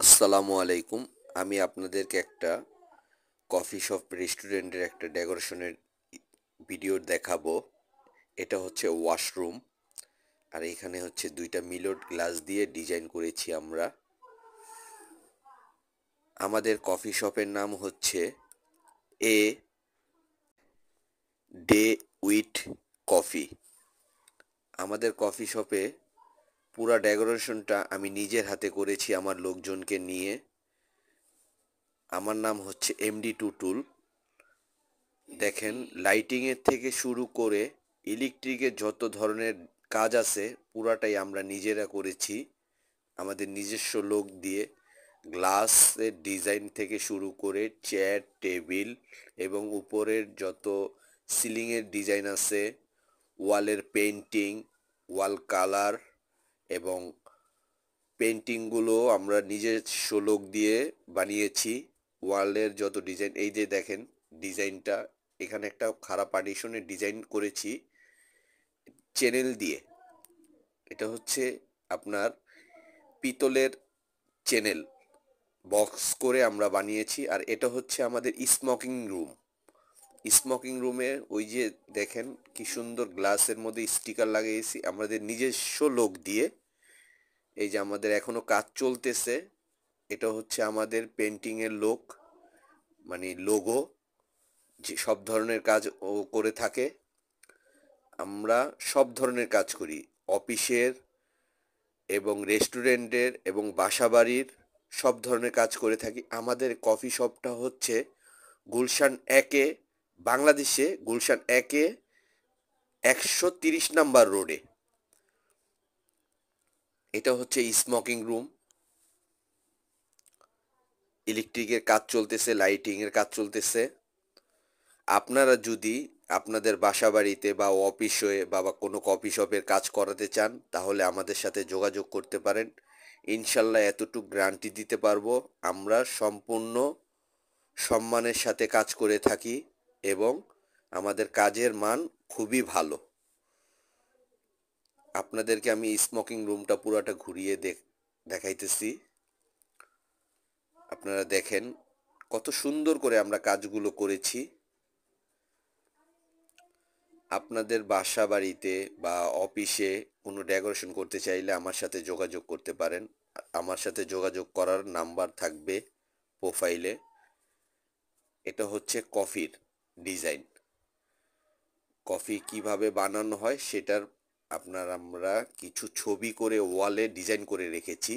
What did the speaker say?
আসসালামু আলাইকুম। আমি আপনাদেরকে একটা কফি শপ রেস্টুরেন্টের একটা ডেকোরেশনের ভিডিও দেখাবো। এটা হচ্ছে ওয়াশরুম। আর এখানে হচ্ছে ২টা মিলট গ্লাস দিয়ে ডিজাইন করেছি আমরা। আমাদের কফি শপের নাম হচ্ছে এ ডে উইথ কফি। আমাদের কফি শপে পুরা ডেকোরেশনটা আমি নিজের হাতে করেছি আমার লোকজনকে নিয়ে। আমার নাম হচ্ছে এমডি টুটুল। দেখেন, লাইটিংয়ের থেকে শুরু করে ইলেকট্রিকের যত ধরনের কাজ আছে পুরাটাই আমরা নিজেরা করেছি আমাদের নিজস্ব লোক দিয়ে। গ্লাসের ডিজাইন থেকে শুরু করে চেয়ার টেবিল এবং উপরের যত সিলিংয়ের ডিজাইন আছে, ওয়ালের পেন্টিং, ওয়াল কালার এবং পেন্টিংগুলো আমরা নিজস্ব লোক দিয়ে বানিয়েছি। ওয়ালের যত ডিজাইন, এই যে দেখেন ডিজাইনটা, এখানে একটা খারাপ পার্টিশনের ডিজাইন করেছি চ্যানেল দিয়ে। এটা হচ্ছে আপনার পিতলের চ্যানেল বক্স করে আমরা বানিয়েছি। আর এটা হচ্ছে আমাদের স্মোকিং রুম। স্মোকিং রুমে ওই যে দেখেন কি সুন্দর গ্লাসের মধ্যে স্টিকার লাগিয়েছি আমাদের নিজস্ব লোক দিয়ে। এই যে আমাদের এখনো কাজ চলতেছে, এটা হচ্ছে আমাদের পেন্টিংয়ের লোক, মানে লোগো, যে সব ধরনের কাজ ও করে থাকে। আমরা সব ধরনের কাজ করি, অফিসের এবং রেস্টুরেন্টের এবং বাসাবাড়ির সব ধরনের কাজ করে থাকি। আমাদের কফি শপটা হচ্ছে গুলশান একে, বাংলাদেশে গুলশান একে ১৩০ নাম্বার রোডে। এটা হচ্ছে স্মোকিং রুম। ইলেকট্রিকের কাজ চলতেছে, লাইটিংয়ের কাজ চলতেছে। আপনারা যদি আপনাদের বাসাবাড়িতে বা অফিসে বা কোনো কফি শপের কাজ করাতে চান তাহলে আমাদের সাথে যোগাযোগ করতে পারেন। ইনশাল্লাহ এতটুকু গ্যারান্টি দিতে পারবো, আমরা সম্পূর্ণ সম্মানের সাথে কাজ করে থাকি এবং আমাদের কাজের মান খুবই ভালো। আপনাদেরকে আমি স্মোকিং রুমটা পুরাটা ঘুরিয়ে দেখাইতেছি। আপনারা দেখেন কত সুন্দর করে আমরা কাজগুলো করেছি। আপনাদের বাসা বাড়িতে বা অফিসে কোনো ডেকোরেশন করতে চাইলে আমার সাথে যোগাযোগ করতে পারেন। আমার সাথে যোগাযোগ করার নাম্বার থাকবে প্রোফাইলে। এটা হচ্ছে কফির ডিজাইন। কফি কিভাবে বানানো হয় সেটার আমরা কিছু ছবি করে ওয়ালে ডিজাইন করে রেখেছি।